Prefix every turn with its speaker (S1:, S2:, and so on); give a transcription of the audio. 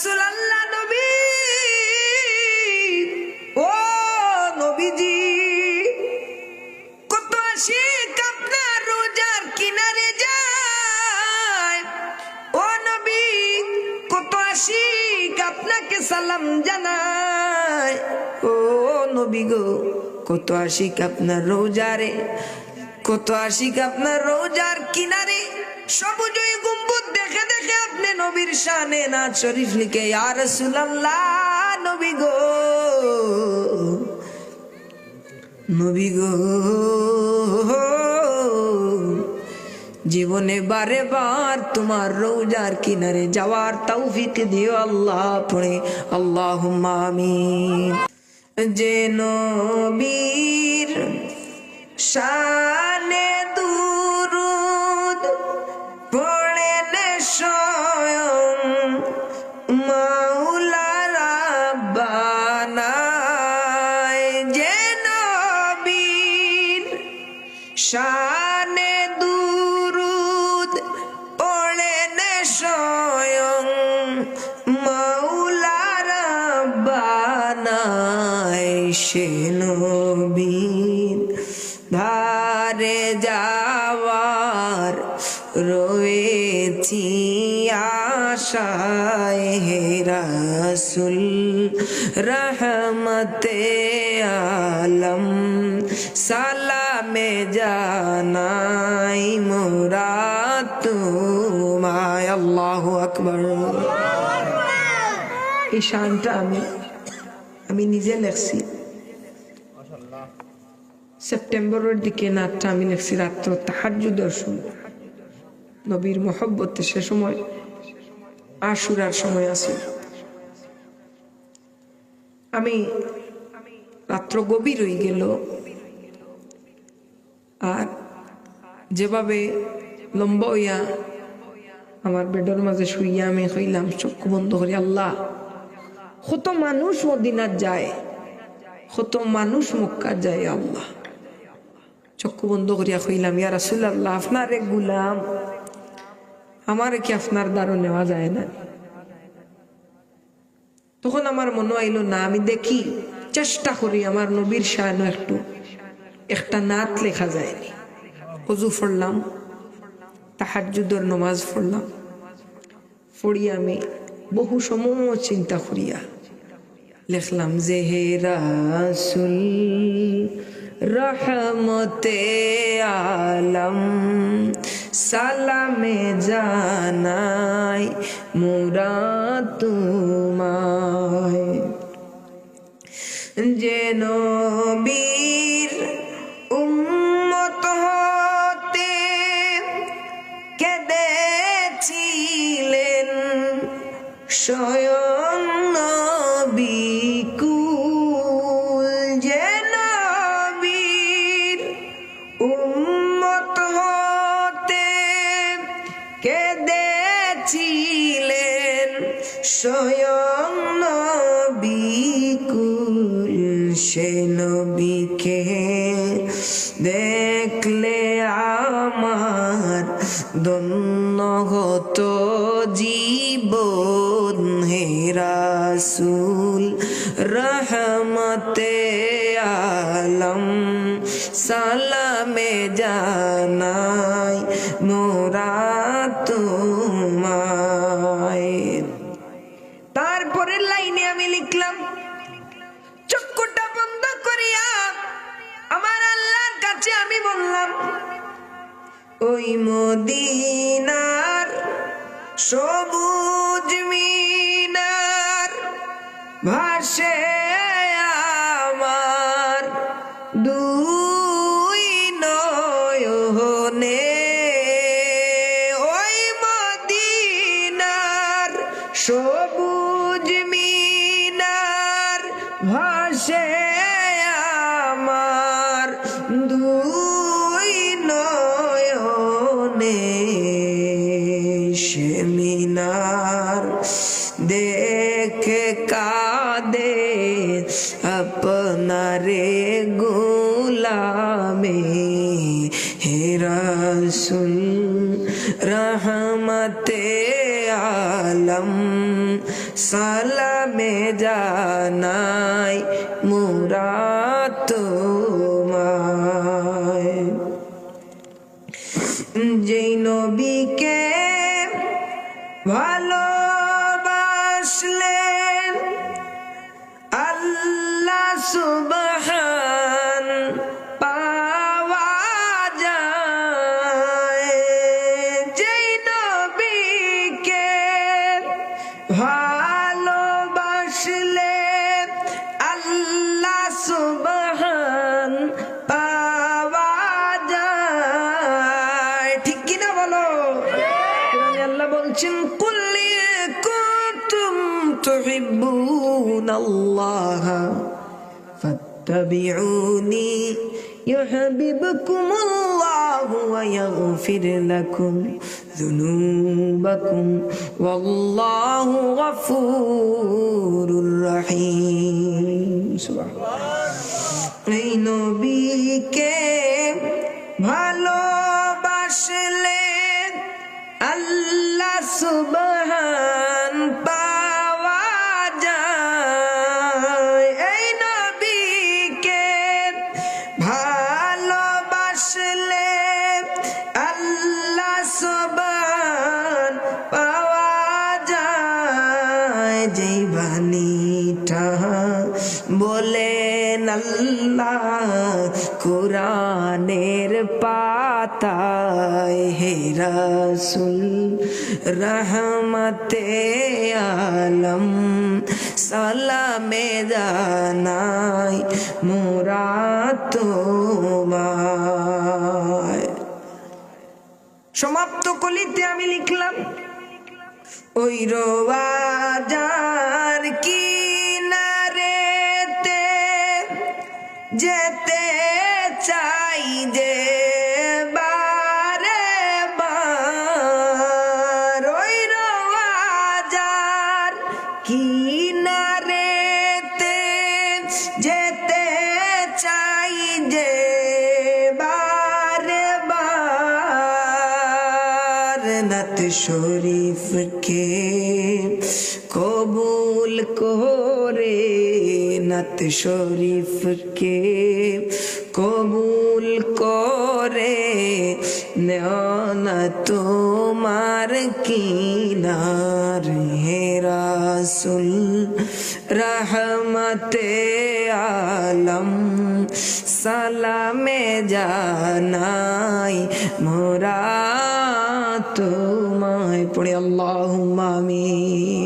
S1: রাসূলুল্লাহ নবী, ও নবীজি, কত আশিক আপনার রোজার কিনারে যায়। ও নবী, কত আশিক আপনাকে সালাম জানায়। ও নবী গো, কত আশিক আপনার রোজারে, কত আশিক আপনার রোজার কিনারে সবুজ গম্বুজ দেখে দেখে আপনি নবীর শানে নাত শরীফ লিখে, ইয়া রাসূলুল্লাহ নবী গো, নবী গো, জীবনে বারে বার তোমার রোজার কিনারে যাওয়ার তৌফিক দিও আল্লাহ। পড়ে আল্লাহুম্মা আমিন। যে নবীর শানে দুরুদ পড়েন স্বয়ং মাওলা রাব্বানা, যে নবীর শানে দুরুদ পড়েন স্বয়ং মাওলা রাব্বানা, সে নবীর ধারে যাওয়ার রয়েছি আশায়, হে রাসূল রহমতে আলম সালামে জানাই মোরা তোমায়। আল্লাহু আকবার। এই শানটা আমি নিজে লেখছি সেপ্টেম্বরের দিকে। নাটটা আমি লেখছি রাত্র তাহাজ্জুদের সময়, নবীর মহব্বতে। সে সময় আশুরার সময় আছে। আমি রাত্র গভীর হয়ে গেল, আর যেভাবে লম্বা হইয়া আমার বেডের মাঝে শুইয়া আমি হইলাম চক্ষু বন্ধ করি, আল্লাহ, কত মানুষ মদিনাত যায়, কত মানুষ মক্কা যায়, আল্লাহ। চক্ষু বন্ধ করিয়া কইলাম, ইয়া রাসূলুল্লাহ, আপনার এক গুলাম, আমার কি আপনার দ্বারা নেওয়া যায় না? তখন আমার মনে আইলো, না, আমি দেখি, চেষ্টা করি আমার নবীর শানে একটা নাত লেখা যায়নি। ওযু পড়লাম, তাহাজ্জুদের নামাজ পড়লাম, পড়িয়া আমি বহু সময় চিন্তা করিয়া লিখলাম যে, হে রাসূল রহমতে আলম সালামে জানাই মোরা তোমায়, যে নবীর উম্মত হতে কেঁদেছিলেন স্বয়ং নবী কুল, যে নবীর উম্মত হতে কেঁদেছিলেন স্বয়ং নবী কুল, সে নবীকে দেখলে আমার ধন্য হতো জীবন, হে রাসূল রহমতে আলম সালামে জানাই মোরা তোমায়। তারপরের লাইনে আমি লিখলাম, চক্ষুটা বন্ধ করিয়া আমার আল্লাহর কাছে আমি বললাম, ওই মদিনার সবুজ মিনার ভাসে আমার দুই নয়নে, ওই মদিনার সবুজ মিনার ভাসে আমার দুই নয়নে, সে মিনার দেখে কাঁদে আপনারে গোলামে, হে রাসূল রহমতে আলম সালামে জানাই মোরা তোমায়। যেই নবীকে ভালোবাসলেন আল্লাহ সুবহান পাওয়া যায়। যেই নবীকে ভালোবাসলে আল্লাহ সুবহান পাওয়া যায়। ঠিক কিনা বলো? আল্লাহ বলছেন কুল্লি কুনতুম তুহিব্বুনাল্লাহ ফাত্তাবিউনি ইউহিব্বুকুমুল্লাহু ওয়া ইয়াগফির লাকুম যুনুবাকুম ওয়াল্লাহু গফুরুর রহিম। সুবহানাল্লাহ। এই নবীকে ভালোবাসলে আল্লাহ সুবহান পাওয়া যায়। এই নবীকে ভালোবাসলে আল্লাহ সুবহান পাওয়া যায়। যেই বাণীটা বলেন আল্লাহ কোরআনের পাতায়, হে রাসূল রহমতে আলম সালামে জানাই মোরা তোমায়। সমাপ্ত কলিতে আমি লিখলাম ওই রোয়াজার কিনারেতে যেতে চাই যে বারে বার। ওই রোয়াজার কিনারেতে যেতে চাই যে বারে বার। নাত শরীফকে কবুল করে, নাত শরীফকে কবুল করে না তোমার কিনার। হে রাসূল রহমতে আলম সালামে জানাই মোরা তোমায়। পড়ে আল্লাহুম্মা আমিন।